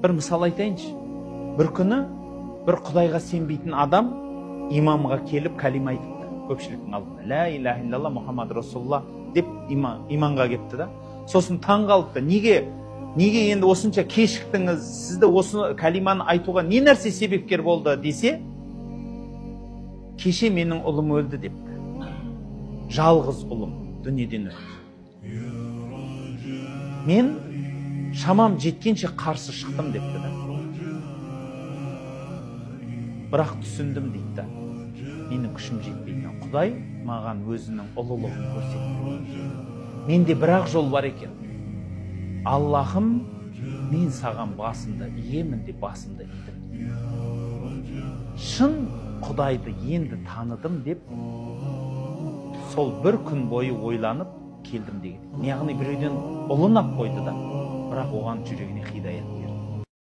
бір мысал айтайыншы. Бір күні бір Құдайға сенбейтін адам имамға келіп кәлима айтыпты көпшіліктің алдында. Ла иляха илlallah Мұхаммад Расулулла деп иманға кепті да. Сосын таң қалыпты. Неге енді осынша кешіктіңіз? Сізді осы кәлиманы айтуға не нәрсе себепкер болды десе, кеше менің ұлым өлді депті. Жалғыз ұлым дүниеден өлді. Мен шамам жеткенше қарсы шықтым депті да. Бірақ түсіндім дейді. Менің күшім жетпейтін. Құдай маған өзінің ұлылығын көрсетті. Менде бірақ жол бар екен. Аллахым, мен саған басымды иемін деп басымды идім. Шын Құдайды енді таныдым деп сол бір күн бойы ойланып келдім деген. Яғни біреуден ұлын ап қойды да, бірақ оған жүрегіне хидаят